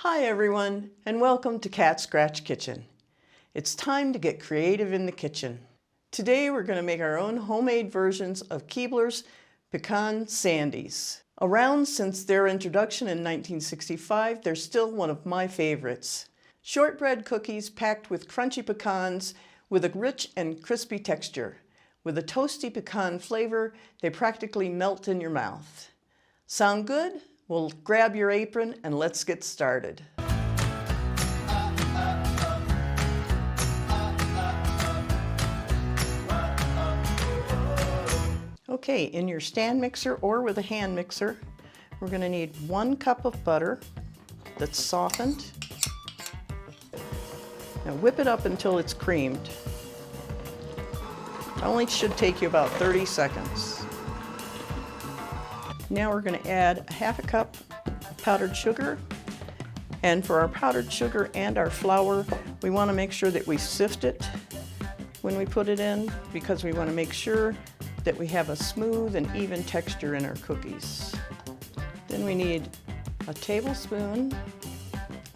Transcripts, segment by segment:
Hi everyone, and welcome to Cat Scratch Kitchen. It's time to get creative in the kitchen. Today we're going to make our own homemade versions of Keebler's Pecan Sandies. Around since their introduction in 1965, they're still one of my favorites. Shortbread cookies packed with crunchy pecans with a rich and crispy texture. With a toasty pecan flavor, they practically melt in your mouth. Sound good? Well, grab your apron and let's get started. Okay, in your stand mixer or with a hand mixer, we're going to need 1 cup of butter that's softened. Now whip it up until it's creamed. It only should take you about 30 seconds. Now we're going to add 1/2 cup of powdered sugar. And for our powdered sugar and our flour, we want to make sure that we sift it when we put it in, because we want to make sure that we have a smooth and even texture in our cookies. Then we need a tablespoon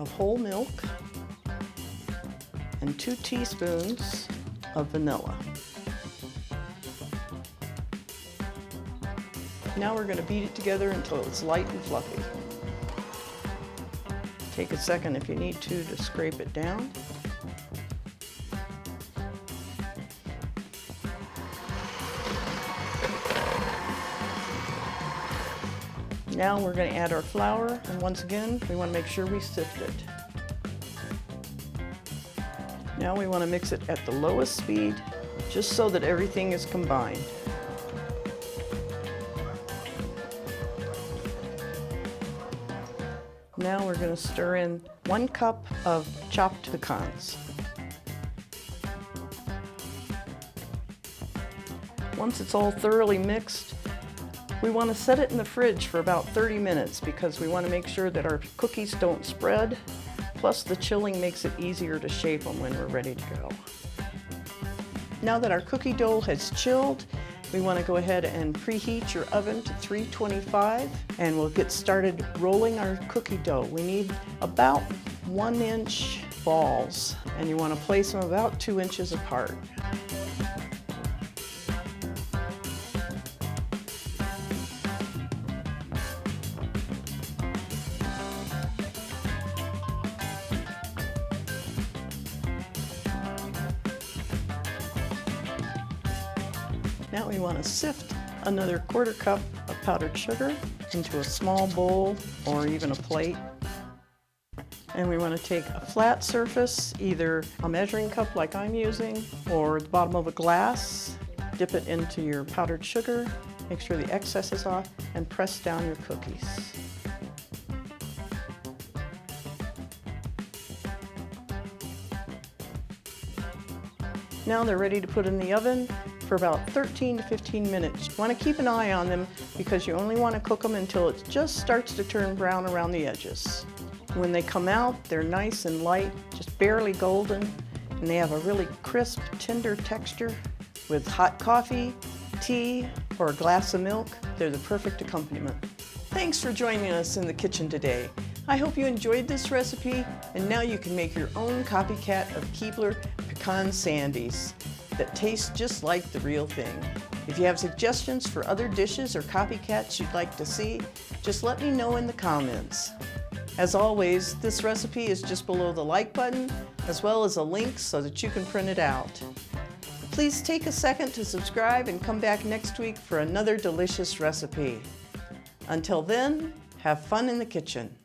of whole milk and 2 teaspoons of vanilla. Now we're going to beat it together until it's light and fluffy. Take a second if you need to scrape it down. Now we're going to add our flour, and once again we want to make sure we sift it. Now we want to mix it at the lowest speed, just so that everything is combined. Now we're going to stir in 1 cup of chopped pecans. Once it's all thoroughly mixed, we want to set it in the fridge for about 30 minutes because we want to make sure that our cookies don't spread. Plus the chilling makes it easier to shape them when we're ready to go. Now that our cookie dough has chilled, we want to go ahead and preheat your oven to 325, and we'll get started rolling our cookie dough. We need about 1-inch balls, and you want to place them about 2 inches apart. Now we want to sift another 1/4 cup of powdered sugar into a small bowl or even a plate. And we want to take a flat surface, either a measuring cup like I'm using or the bottom of a glass, dip it into your powdered sugar, make sure the excess is off, and press down your cookies. Now they're ready to put in the oven for about 13 to 15 minutes. You want to keep an eye on them because you only want to cook them until it just starts to turn brown around the edges. When they come out, they're nice and light, just barely golden, and they have a really crisp, tender texture. With hot coffee, tea, or a glass of milk, they're the perfect accompaniment. Thanks for joining us in the kitchen today. I hope you enjoyed this recipe, and now you can make your own copycat of Keebler Pecan Sandies that taste just like the real thing. If you have suggestions for other dishes or copycats you'd like to see, just let me know in the comments. As always, this recipe is just below the like button, as well as a link so that you can print it out. Please take a second to subscribe and come back next week for another delicious recipe. Until then, have fun in the kitchen.